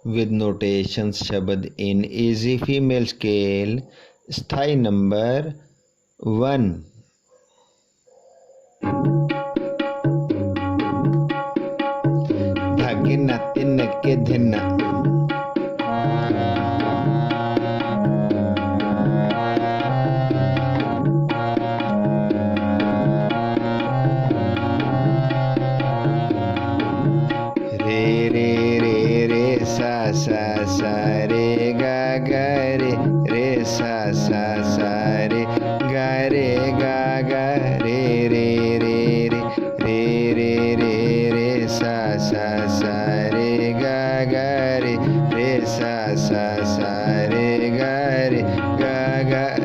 with notations शब्द in easy female scale स्थाई number 1 धागिना तिन के धिना सा सा रे गा गा रे सा सा सा रे गा गा रे रे रे रे रे रे रे सा सा सा रे गा गा रे सा सा सा रे गा